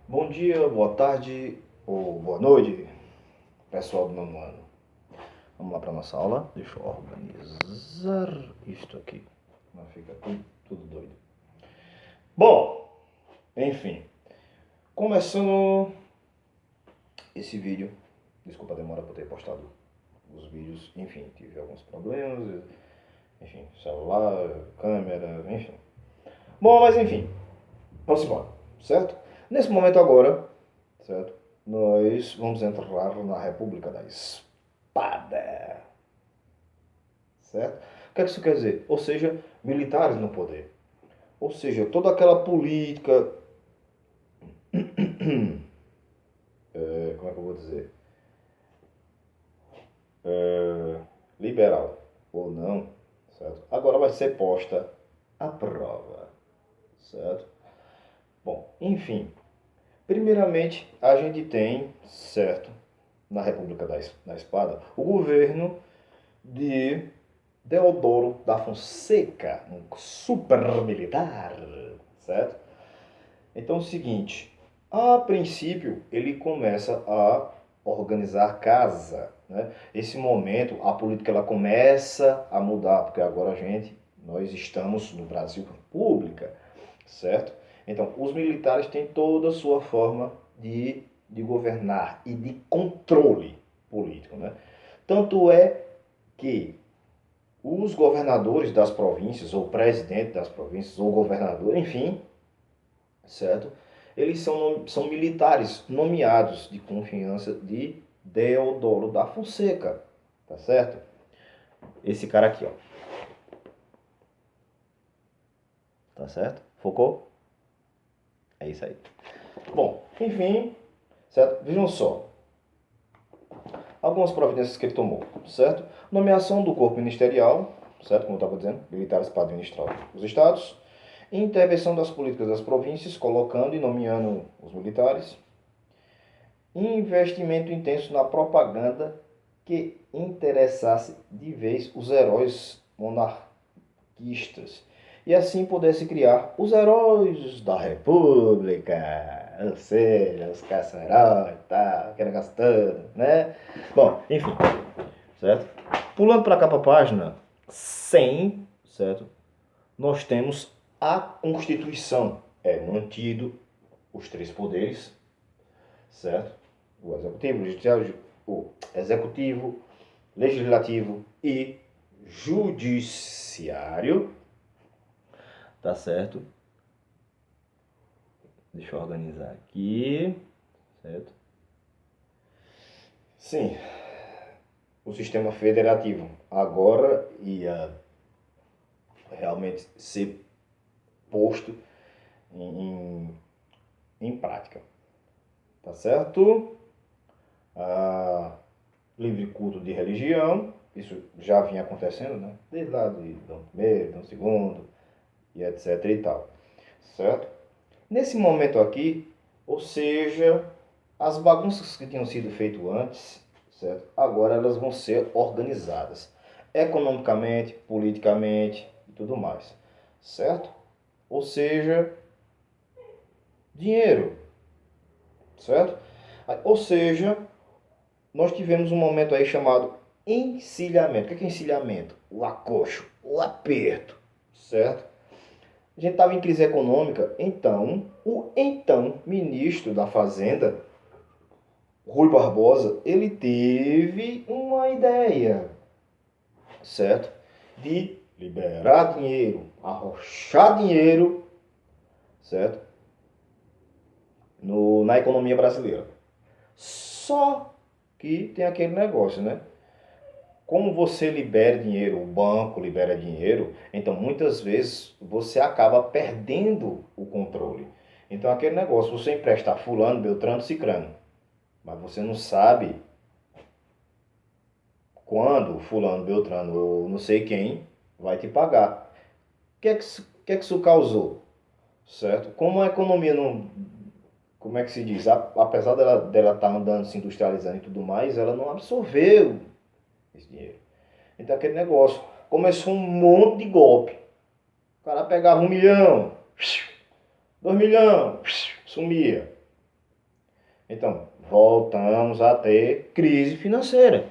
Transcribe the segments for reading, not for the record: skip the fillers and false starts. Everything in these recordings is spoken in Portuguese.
Bom dia, boa tarde ou boa noite, pessoal do nono ano. Vamos lá para nossa aula. Deixa eu organizar isto aqui. Não fica tudo doido. Bom, enfim. Começando esse vídeo. Desculpa a demora por ter postado os vídeos. Enfim, tive alguns problemas. Enfim, celular, câmera, enfim. Bom, mas enfim. Vamos embora, certo? Nesse momento agora, certo? Nós vamos entrar na República da Espada, certo? O que é que isso quer dizer? Ou seja, militares no poder. Ou seja, toda aquela política, como é que eu vou dizer? Liberal ou não, certo? Agora vai ser posta à prova, certo? Bom, enfim. Primeiramente, a gente tem, certo, na República da Espada, o governo de Deodoro da Fonseca, um super militar, certo? Então é o seguinte, a princípio ele começa a organizar casa, né? Esse momento a política ela começa a mudar, porque agora nós estamos no Brasil República, certo? Então os militares têm toda a sua forma de governar e de controle político, né? Tanto é que os governadores das províncias, ou presidente das províncias, ou governador, enfim, certo? Eles são militares nomeados de confiança de Deodoro da Fonseca, tá certo? Esse cara aqui, ó. Tá certo? Focou? É isso aí. Bom, enfim, certo? Vejam só. Algumas providências que ele tomou, certo? Nomeação do corpo ministerial, certo? Como eu estava dizendo, militares para administrar os estados. Intervenção das políticas das províncias, colocando e nomeando os militares. Investimento intenso na propaganda que interessasse de vez os heróis monarquistas e assim pudesse criar os heróis da República, ou seja, os caça-heróis e tal, aquele negócio todo, né? Bom, enfim, certo? Pulando para cá para a página 100, certo? Nós temos a Constituição. É mantido os três poderes, certo? O executivo, legislativo e judiciário, tá certo? Deixa eu organizar aqui, certo? Sim, o sistema federativo agora ia realmente ser posto em prática, tá certo? Livre culto de religião, isso já vinha acontecendo, né? Desde lá de Dom I, Dom II e etc e tal, certo? Nesse momento aqui, ou seja, as bagunças que tinham sido feitas antes, certo? Agora elas vão ser organizadas economicamente, politicamente e tudo mais, certo? Ou seja, dinheiro, certo? Ou seja, nós tivemos um momento aí chamado encilhamento. O que é encilhamento? O acocho, o aperto, certo? A gente estava em crise econômica, então o então ministro da Fazenda, Rui Barbosa, ele teve uma ideia, certo? De liberar dinheiro, arrochar dinheiro, certo? Na economia brasileira. Só que tem aquele negócio, né? Como você libera dinheiro, o banco libera dinheiro, então muitas vezes você acaba perdendo o controle. Então aquele negócio, você empresta a fulano, beltrano, cicrano, mas você não sabe quando fulano, beltrano ou não sei quem vai te pagar. O que é que isso causou? Certo? Como a economia não, como é que se diz? Apesar dela estar andando, se industrializando e tudo mais, ela não absorveu esse dinheiro. Então aquele negócio, começou um monte de golpe. O cara pegava 1 milhão, 2 milhões, sumia. Então, voltamos a ter crise financeira.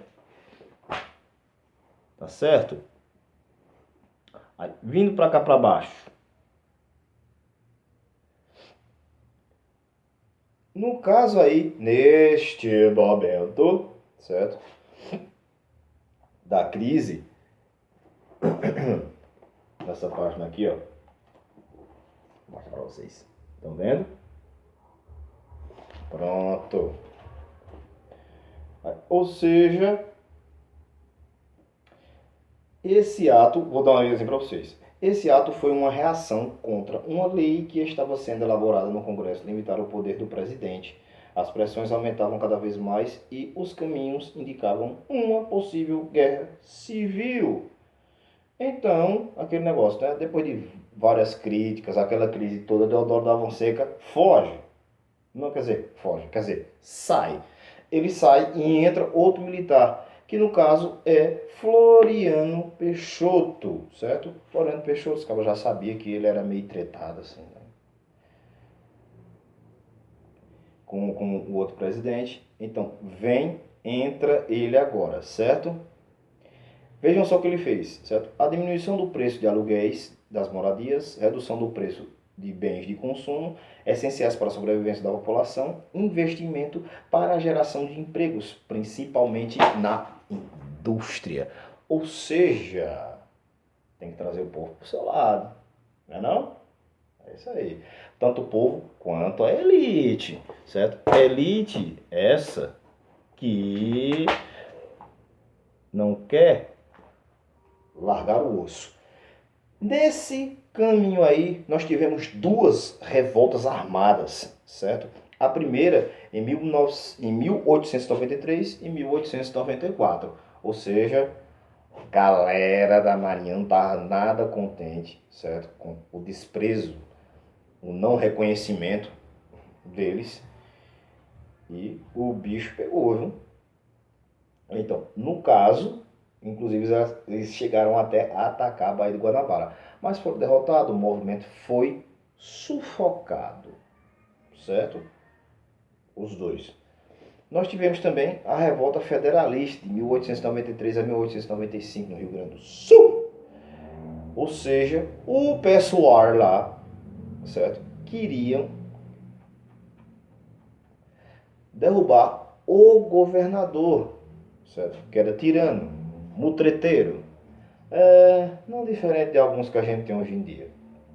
Tá certo? Aí, vindo para cá para baixo. No caso aí, neste momento, certo? Da crise, nessa página aqui, ó. Vou mostrar para vocês. Estão vendo? Pronto. Ou seja, esse ato, vou dar um exemplo para vocês. Esse ato foi uma reação contra uma lei que estava sendo elaborada no Congresso, limitar o poder do presidente. As pressões aumentavam cada vez mais e os caminhos indicavam uma possível guerra civil. Então, aquele negócio, né? Depois de várias críticas, aquela crise toda, Deodoro da Fonseca foge. Não quer dizer, foge, quer dizer, sai. Ele sai e entra outro militar, que no caso é Floriano Peixoto, certo? Floriano Peixoto, os cabas já sabia que ele era meio tretado, assim, né? com o outro presidente. Então, entra ele agora, certo? Vejam só o que ele fez, certo? A diminuição do preço de aluguéis das moradias, redução do preço de bens de consumo, essenciais para a sobrevivência da população, investimento para a geração de empregos, principalmente na indústria. Ou seja, tem que trazer o povo para o seu lado, não é não? É isso aí. Tanto o povo quanto a elite, certo? A elite essa que não quer largar o osso. Nesse caminho aí, nós tivemos duas revoltas armadas, certo? A primeira em 1893 e 1894. Ou seja, a galera da Marinha não estava nada contente, certo? Com o desprezo, o não reconhecimento deles. E o bicho pegou, viu? Então, no caso, inclusive eles chegaram até a atacar a Baía de Guanabara, mas foram derrotados, o movimento foi sufocado, certo? Os dois. Nós tivemos também a Revolta Federalista de 1893 a 1895 no Rio Grande do Sul. Ou seja, o pessoal lá, certo, queriam derrubar o governador, certo? Que era tirano, mutreteiro. Não diferente de alguns que a gente tem hoje em dia.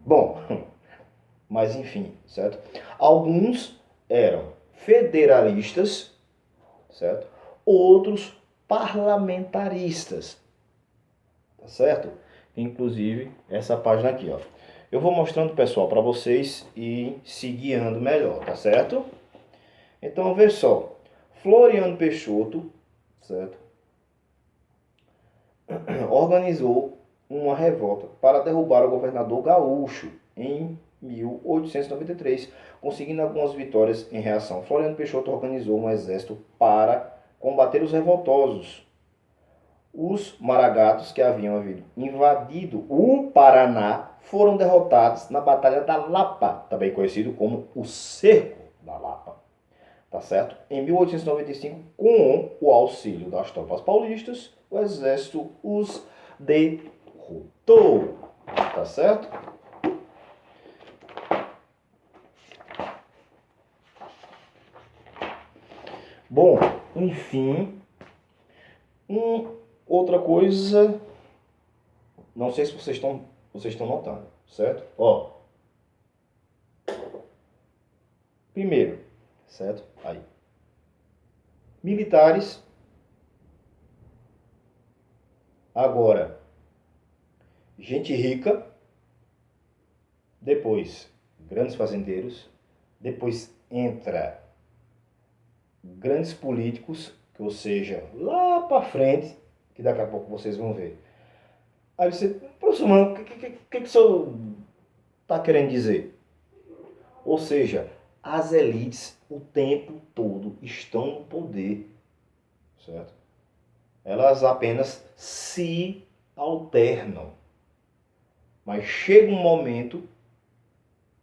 Bom, mas enfim, certo? Alguns eram federalistas, certo? Outros parlamentaristas, tá certo? Inclusive essa página aqui, ó. Eu vou mostrando, pessoal, para vocês e se guiando melhor, tá certo? Então, vê só. Floriano Peixoto, certo? Organizou uma revolta para derrubar o governador gaúcho em 1893, conseguindo algumas vitórias em reação. Floriano Peixoto organizou um exército para combater os revoltosos. Os maragatos que haviam invadido o Paraná foram derrotados na Batalha da Lapa, também conhecido como o Cerco da Lapa. Tá certo? Em 1895, com o auxílio das tropas paulistas, o exército os derrotou. Tá certo? Bom, enfim, outra coisa, não sei se vocês estão notando, certo? Ó, primeiro, certo? Aí, militares, agora, gente rica, depois, grandes fazendeiros, depois entra grandes políticos, que, ou seja, lá para frente, que daqui a pouco vocês vão ver. Aí você, professor, mano, o que o senhor está querendo dizer? Ou seja, as elites o tempo todo estão no poder, certo? Elas apenas se alternam. Mas chega um momento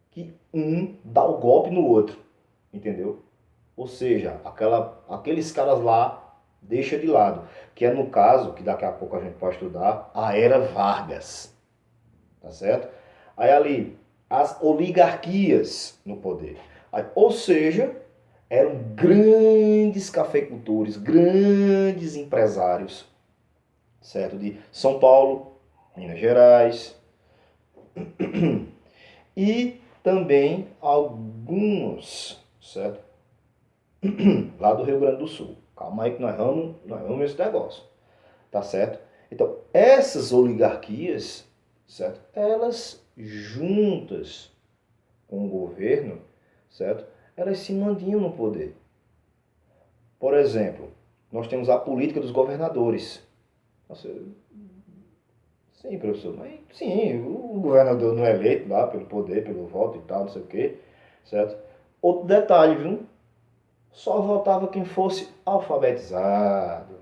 que um dá o golpe no outro, entendeu? Ou seja, aqueles caras lá deixa de lado. Que é no caso, que daqui a pouco a gente pode estudar, a Era Vargas. Tá certo? Aí ali, as oligarquias no poder. Aí, ou seja, eram grandes cafeicultores, grandes empresários, certo? De São Paulo, Minas Gerais e também alguns, certo? Lá do Rio Grande do Sul. Calma aí que nós vamos esse negócio, tá certo? Então, essas oligarquias, certo? Elas juntas com o governo, certo? Elas se mantinham no poder. Por exemplo, nós temos a política dos governadores. Nossa, sim, professor, mas sim, o governador não é eleito lá pelo poder, pelo voto e tal, não sei o quê, certo? Outro detalhe, viu? Só votava quem fosse alfabetizado,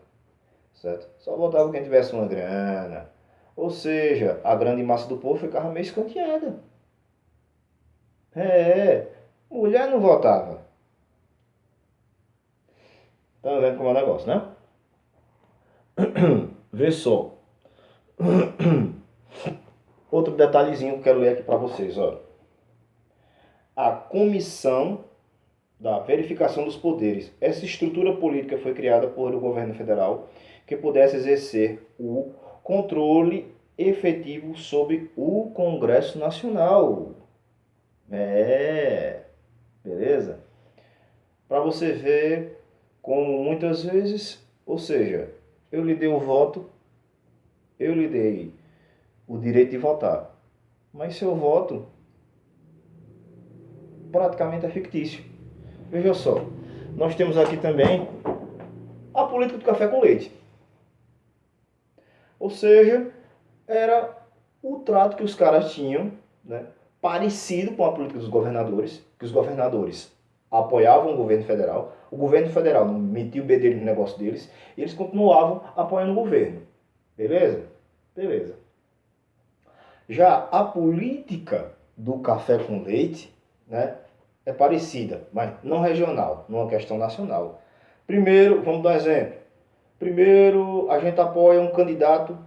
certo? Só votava quem tivesse uma grana. Ou seja, a grande massa do povo ficava meio escanteada. É, mulher não votava. Tá vendo como é o negócio, né? Vê só. Outro detalhezinho que eu quero ler aqui para vocês, ó. A Comissão da Verificação dos Poderes. Essa estrutura política foi criada por o governo federal que pudesse exercer o controle efetivo sobre o Congresso Nacional. É, beleza? Para você ver como muitas vezes, ou seja, eu lhe dei o voto, eu lhe dei o direito de votar, mas seu voto praticamente é fictício. Veja só, nós temos aqui também a política do café com leite. Ou seja, era o trato que os caras tinham, né, parecido com a política dos governadores, que os governadores apoiavam o governo federal não metia o bedelho no negócio deles, e eles continuavam apoiando o governo. Beleza? Beleza. Já a política do café com leite, né, é parecida, mas não regional, não é uma questão nacional. Primeiro, vamos dar um exemplo. Primeiro, a gente apoia um candidato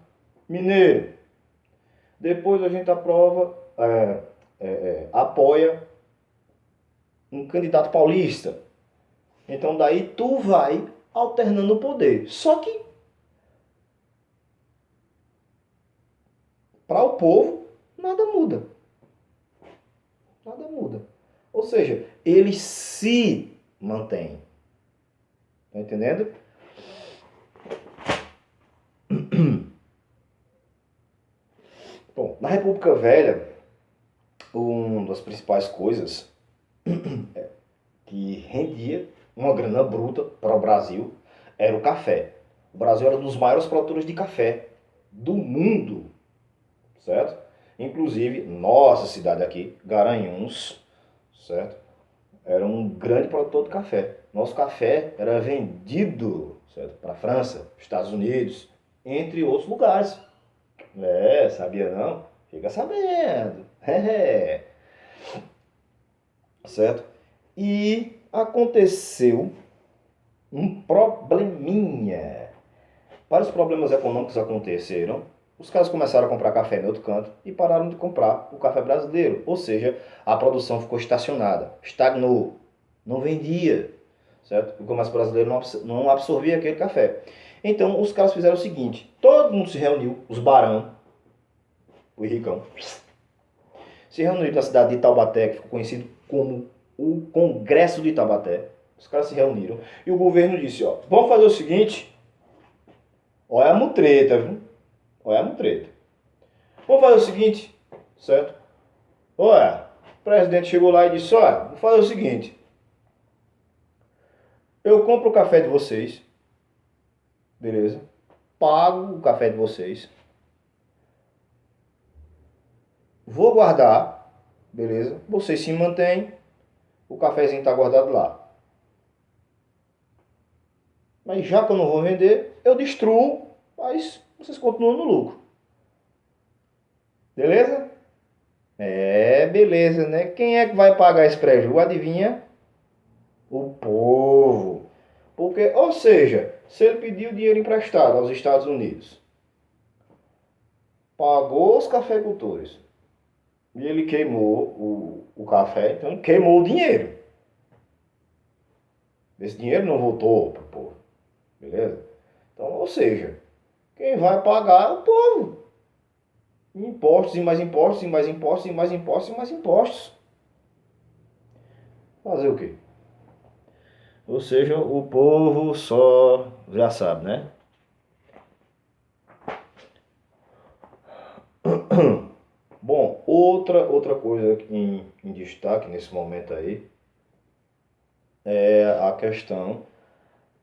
mineiro. Depois a gente apoia um candidato paulista. Então daí tu vai alternando o poder. Só que para o povo nada muda. Nada muda. Ou seja, eles se mantêm. Tá entendendo? Bom, na República Velha, uma das principais coisas que rendia uma grana bruta para o Brasil era o café. O Brasil era um dos maiores produtores de café do mundo, certo? Inclusive, nossa cidade aqui, Garanhuns, certo? Era um grande produtor de café. Nosso café era vendido, certo? Para a França, Estados Unidos, entre outros lugares. É, sabia não? Fica sabendo. É, certo? E aconteceu um probleminha. Vários problemas econômicos aconteceram. Os caras começaram a comprar café em outro canto e pararam de comprar o café brasileiro. Ou seja, a produção ficou estacionada, estagnou, não vendia, certo? O comércio brasileiro não absorvia aquele café. Então os caras fizeram o seguinte: todo mundo se reuniu, os barão, o ricão, se reuniram na cidade de Taubaté, que ficou conhecido como o Congresso de Taubaté. Os caras se reuniram e o governo disse: ó, vamos fazer o seguinte, olha a mutreta, viu? Olha a mutreta. Vamos fazer o seguinte, certo? Olha, o presidente chegou lá e disse: olha, vou fazer o seguinte, eu compro o café de vocês, beleza? Pago o café de vocês, vou guardar, beleza? Vocês se mantêm, o cafezinho está guardado lá. Mas já que eu não vou vender, eu destruo, mas vocês continuam no lucro. Beleza? É, beleza, né? Quem é que vai pagar esse prejuízo? Adivinha? O povo. Porque, ou seja, se ele pediu dinheiro emprestado aos Estados Unidos, pagou os cafeicultores e ele queimou o café, então queimou o dinheiro. Esse dinheiro não voltou para o povo. Beleza? Então, ou seja, quem vai pagar é o povo. Impostos e mais impostos, e mais impostos, e mais impostos, e mais impostos. Fazer o quê? Ou seja, o povo só já sabe, né? Bom, outra coisa em destaque nesse momento aí é a questão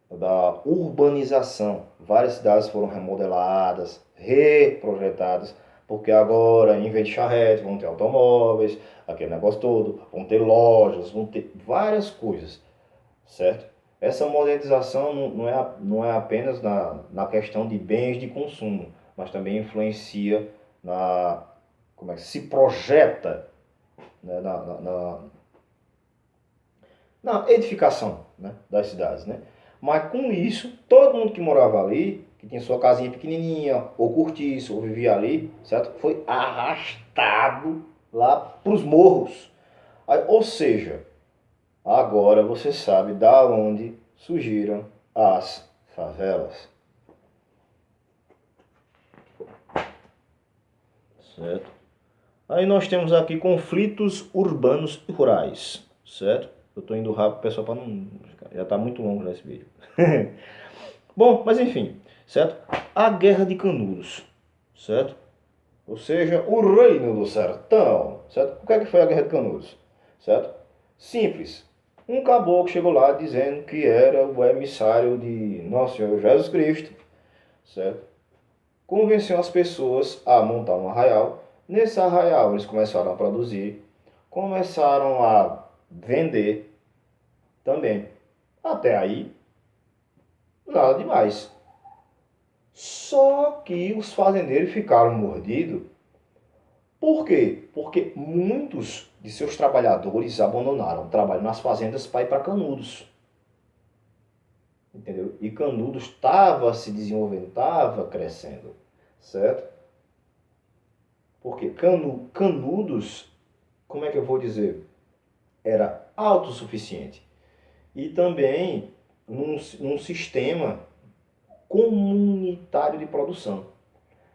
da urbanização. Várias cidades foram remodeladas, reprojetadas, porque agora, em vez de charrete, vão ter automóveis, aquele negócio todo, vão ter lojas, vão ter várias coisas, certo? Essa modernização não é apenas na questão de bens de consumo, mas também influencia na como é que se projeta, né, na edificação, né, das cidades, né? Mas com isso, todo mundo que morava ali, que tinha sua casinha pequenininha, ou cortiço, ou vivia ali, certo? Foi arrastado lá para os morros. Aí, ou seja, agora você sabe da onde surgiram as favelas, certo? Aí nós temos aqui conflitos urbanos e rurais, certo? Eu estou indo rápido, pessoal, para não... Já está muito longo já esse vídeo. Bom, mas enfim, certo? A Guerra de Canudos, certo? Ou seja, o Reino do Sertão, certo? O que é que foi a Guerra de Canudos, certo? Simples. Um caboclo chegou lá dizendo que era o emissário de Nosso Senhor Jesus Cristo, certo? Convenceu as pessoas a montar um arraial. Nesse arraial eles começaram a produzir, começaram a vender também. Até aí, nada demais. Só que os fazendeiros ficaram mordidos. Por quê? Porque muitos de seus trabalhadores abandonaram o trabalho nas fazendas para ir para Canudos. Entendeu? E Canudos estava se desenvolvendo, estava crescendo. Certo? Porque Canudos, como é que eu vou dizer? Era autossuficiente. E também num sistema comunitário de produção.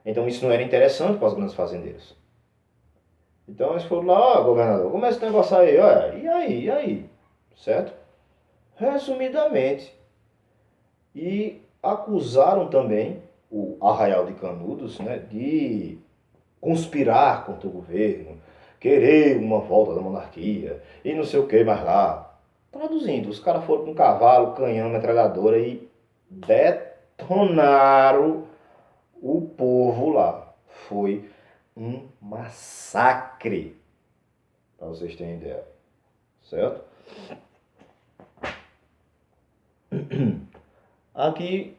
Então isso não era interessante para os grandes fazendeiros. Então eles foram lá, ó, governador, como é esse negócio aí? Olha, e aí? Certo? Resumidamente. E acusaram também o Arraial de Canudos, né, de conspirar contra o governo, querer uma volta da monarquia e não sei o que mais lá. Traduzindo, os caras foram com cavalo, canhão, metralhadora e detonaram o povo lá. Foi um massacre, para vocês terem ideia, certo? Aqui,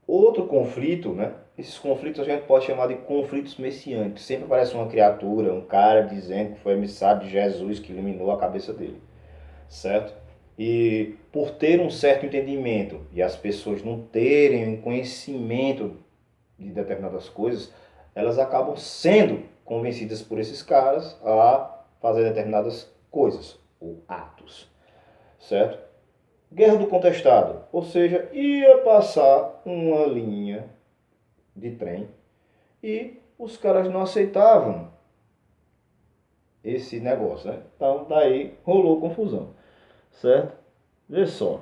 outro conflito, né? Esses conflitos a gente pode chamar de conflitos messiânicos. Sempre aparece uma criatura, um cara dizendo que foi emissário de Jesus que iluminou a cabeça dele, certo? E por ter um certo entendimento e as pessoas não terem um conhecimento de determinadas coisas, elas acabam sendo convencidas por esses caras a fazer determinadas coisas ou atos, certo? Guerra do Contestado, ou seja, ia passar uma linha de trem e os caras não aceitavam esse negócio, né? Então daí rolou confusão, certo? Vê só,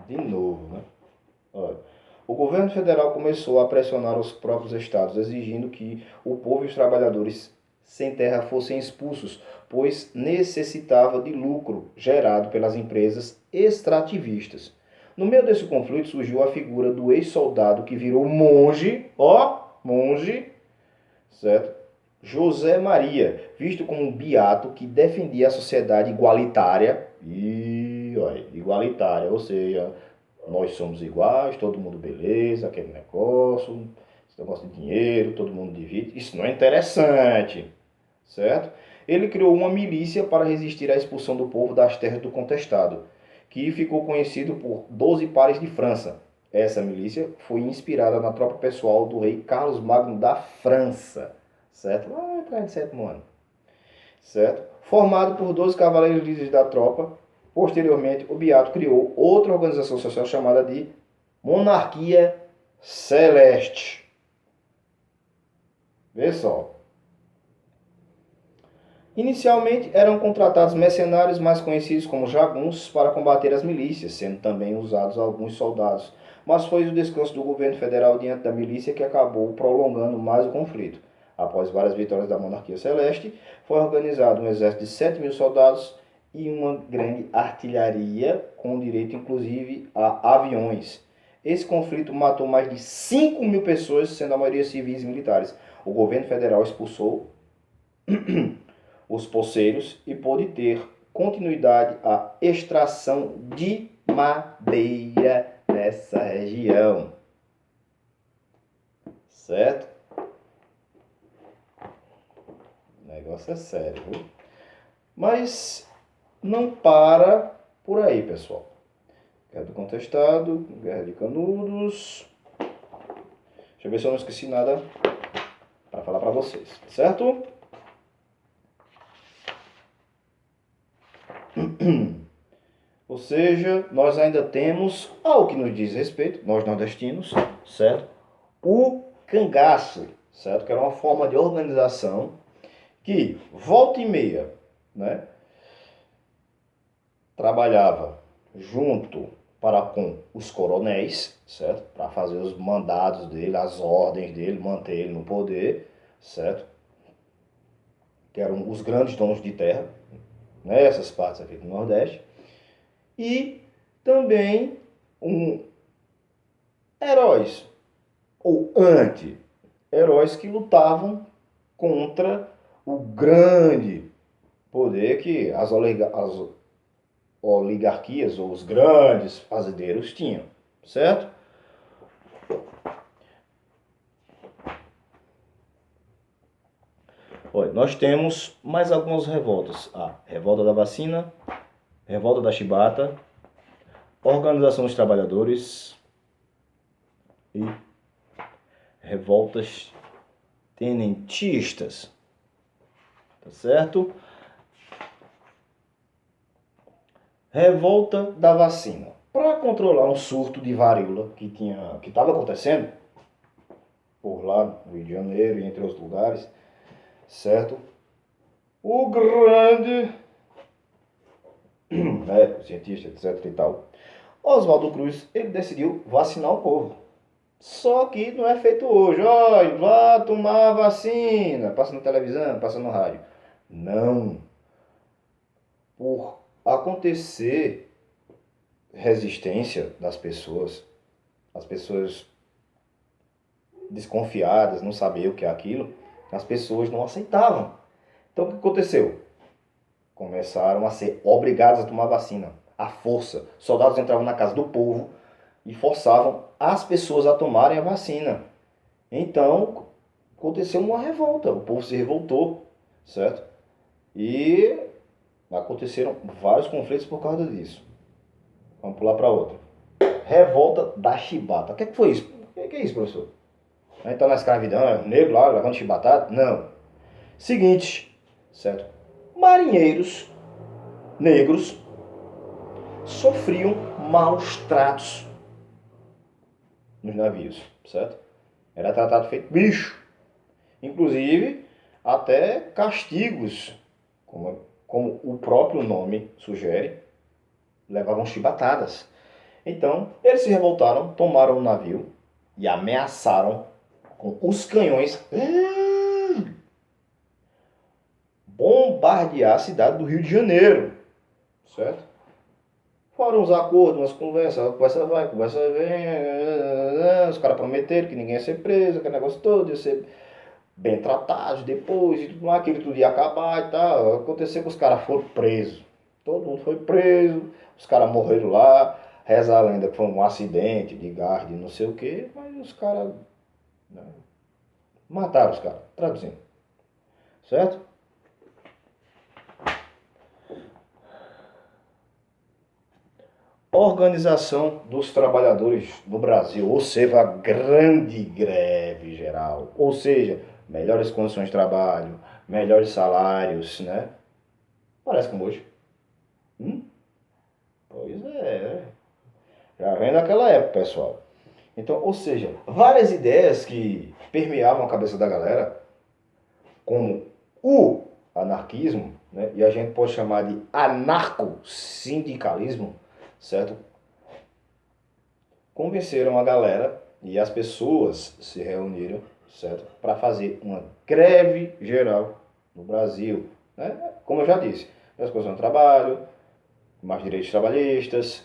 de novo, né? Olha, o governo federal começou a pressionar os próprios estados, exigindo que o povo e os trabalhadores sem terra fossem expulsos, pois necessitava de lucro gerado pelas empresas extrativistas. No meio desse conflito surgiu a figura do ex-soldado que virou monge, ó, monge, certo? José Maria, visto como um beato que defendia a sociedade igualitária, igualitária, ou seja, nós somos iguais, todo mundo beleza, aquele negócio, esse negócio de dinheiro, todo mundo divide. Isso não é interessante, certo? ele criou uma milícia para resistir à expulsão do povo das terras do contestado, que ficou conhecido por 12 pares de França. Essa milícia foi inspirada na tropa pessoal do rei Carlos Magno da França, certo? Lá atrás de 7º ano, certo? Formado por 12 cavaleiros líderes da tropa. Posteriormente, o Beato criou outra organização social chamada de Monarquia Celeste. Vê só. Inicialmente eram contratados mercenários mais conhecidos como jagunços para combater as milícias, sendo também usados alguns soldados. Mas foi o descanso do governo federal diante da milícia que acabou prolongando mais o conflito. Após várias vitórias da Monarquia Celeste, foi organizado um exército de 7.000 soldados e uma grande artilharia, com direito inclusive a aviões. Esse conflito matou mais de 5.000 pessoas, sendo a maioria civis e militares. O governo federal expulsou os poceiros e pôde ter continuidade a extração de madeira nessa região. Certo? O negócio é sério, viu? Mas não para por aí, pessoal. Guerra do Contestado, Guerra de Canudos. Deixa eu ver se eu não esqueci nada para falar para vocês, certo? Ou seja, nós ainda temos, ao que nos diz respeito, nós nordestinos, certo? O cangaço, certo? Que era uma forma de organização que, volta e meia, né, trabalhava junto para com os coronéis, certo? Para fazer os mandados dele, as ordens dele, manter ele no poder, certo? Que eram os grandes donos de terra, nessas partes aqui do Nordeste. E também heróis, ou anti-heróis que lutavam contra o grande poder que as oligarquias ou os grandes fazendeiros tinham, certo? Olha, nós temos mais algumas revoltas. A revolta da vacina, revolta da chibata, organização dos trabalhadores e revoltas tenentistas, tá certo? Revolta da vacina. Para controlar um surto de varíola que estava acontecendo por lá no Rio de Janeiro e entre outros lugares, certo? O grande médico, cientista, etc e tal, Oswaldo Cruz, ele decidiu vacinar o povo. Só que não é feito hoje. Olha, vá tomar a vacina. Passa na televisão, passa no rádio. Não. Por acontecer resistência das pessoas, as pessoas desconfiadas, não sabiam o que é aquilo, as pessoas não aceitavam. Então o que aconteceu? Começaram a ser obrigados a tomar vacina, à força. Soldados entravam na casa do povo e forçavam as pessoas a tomarem a vacina. Então aconteceu uma revolta, o povo se revoltou, certo? E aconteceram vários conflitos por causa disso. Vamos pular para outra. Revolta da chibata. O que foi isso? O que é isso, professor? A gente tá na escravidão, é negro lá levando chibatada? Não. Seguinte, certo? Marinheiros negros sofriam maus tratos nos navios, certo? Era tratado feito bicho. Inclusive, até castigos, como o próprio nome sugere, levavam chibatadas. Então, eles se revoltaram, tomaram o navio e ameaçaram com os canhões bombardear a cidade do Rio de Janeiro, certo? Foram os acordos, umas conversas, conversa vai, conversa vem, os caras prometeram que ninguém ia ser preso, aquele negócio todo, ia ser bem tratados depois, e tudo, aquilo tudo ia acabar e tal. Aconteceu que os caras foram presos, todo mundo foi preso, os caras morreram lá, reza a lenda que foi um acidente de gás, de não sei o que, mas os caras, né, mataram os caras, traduzindo, certo? Organização dos trabalhadores no Brasil, ou seja, a grande greve geral, ou seja, melhores condições de trabalho, melhores salários, né? Parece como hoje. Pois é, já vem daquela época, pessoal. Então, ou seja, várias ideias que permeavam a cabeça da galera, como o anarquismo, né? E a gente pode chamar de anarco-sindicalismo, certo? Convenceram a galera e as pessoas se reuniram, certo? Para fazer uma greve geral no Brasil, né? Como eu já disse, as condições de trabalho, mais direitos trabalhistas,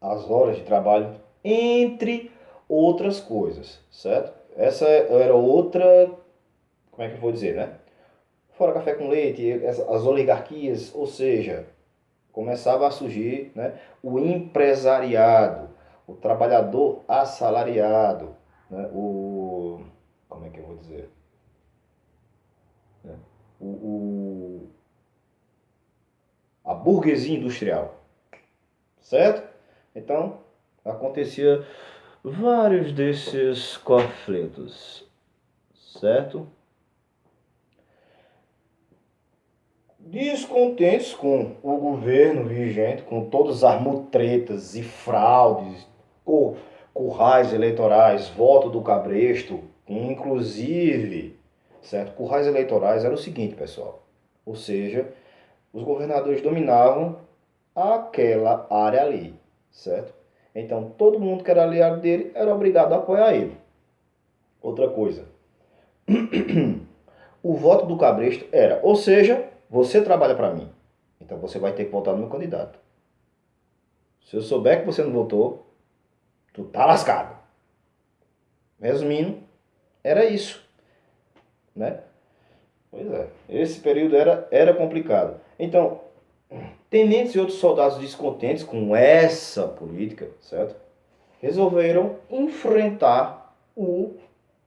as horas de trabalho, entre outras coisas, certo? Essa era outra, como é que eu vou dizer, né? Fora café com leite, as oligarquias, ou seja, começava a surgir, né, o empresariado, o trabalhador assalariado, né, como é que eu vou dizer? Né, a burguesia industrial, certo? Então, acontecia vários desses conflitos, certo? Descontentes com o governo vigente, com todas as mutretas e fraudes, currais eleitorais, voto do cabresto, inclusive, certo? Currais eleitorais era o seguinte, pessoal. Ou seja, os governadores dominavam aquela área ali, certo? Então, todo mundo que era aliado dele era obrigado a apoiar ele. Outra coisa, o voto do cabresto era, ou seja, você trabalha para mim, então você vai ter que votar no meu candidato. Se eu souber que você não votou, tu tá lascado. Resumindo, era isso, né? Pois é, esse período era complicado. Então, tenentes e outros soldados descontentes com essa política, certo? Resolveram enfrentar o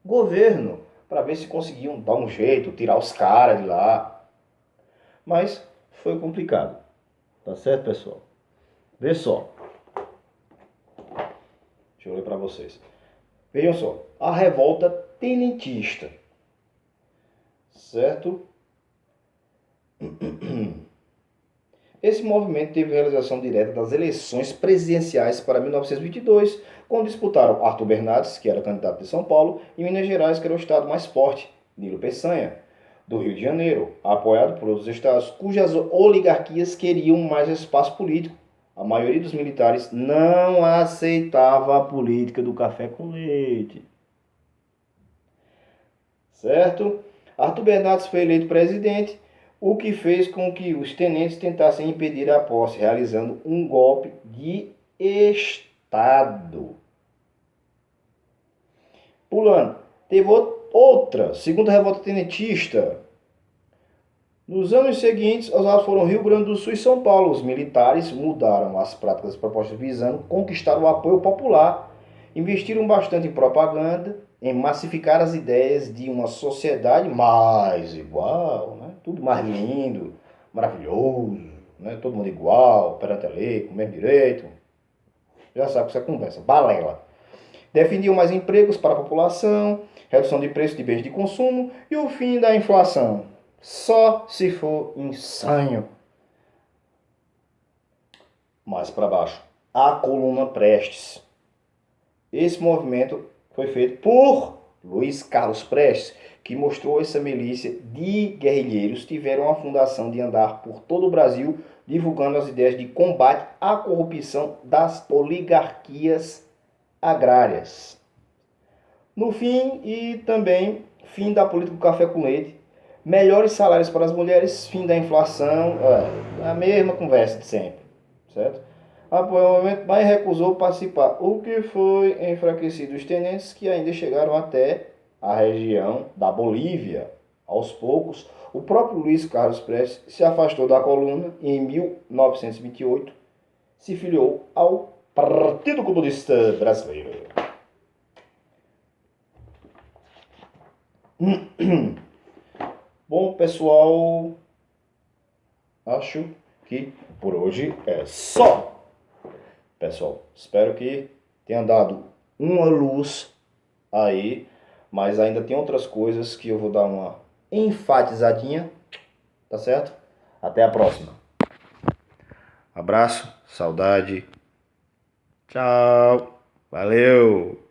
governo para ver se conseguiam dar um jeito, tirar os caras de lá. Mas foi complicado. Tá certo, pessoal? Vê só. Deixa eu ler para vocês. Vejam só. A revolta tenentista. Certo? Esse movimento teve realização direta das eleições presidenciais para 1922, quando disputaram Arthur Bernardes, que era candidato de São Paulo, e Minas Gerais, que era o estado mais forte, Nilo Peçanha, do Rio de Janeiro, apoiado por outros estados cujas oligarquias queriam mais espaço político. A maioria dos militares não aceitava a política do café com leite. Certo? Arthur Bernardes foi eleito presidente, o que fez com que os tenentes tentassem impedir a posse, realizando um golpe de Estado. Pulando, teve outra, segunda revolta tenentista. Nos anos seguintes, os atos foram Rio Grande do Sul e São Paulo. Os militares mudaram as práticas propostas visando conquistar o apoio popular, investiram bastante em propaganda, em massificar as ideias de uma sociedade mais igual, né? Tudo mais lindo, maravilhoso, né? Todo mundo igual, perante a lei, com o mesmo direito. Já sabe que isso é conversa, balela. Defendiam mais empregos para a população, redução de preço de bens de consumo e o fim da inflação. Só se for insanho. Mais para baixo. A coluna Prestes. Esse movimento foi feito por Luiz Carlos Prestes, que mostrou essa milícia de guerrilheiros tiveram a fundação de andar por todo o Brasil divulgando as ideias de combate à corrupção das oligarquias agrárias. No fim, e também fim da política do café com leite, melhores salários para as mulheres, fim da inflação, a mesma conversa de sempre, certo? Apoiou o movimento, mas recusou participar, o que foi enfraquecido os tenentes que ainda chegaram até a região da Bolívia. Aos poucos, o próprio Luiz Carlos Prestes se afastou da coluna e em 1928 se filiou ao Partido Comunista Brasileiro. Bom, pessoal, acho que por hoje é só. Pessoal, espero que tenha dado uma luz aí, mas ainda tem outras coisas que eu vou dar uma enfatizadinha, tá certo? Até a próxima. Abraço, saudade. Tchau. Valeu.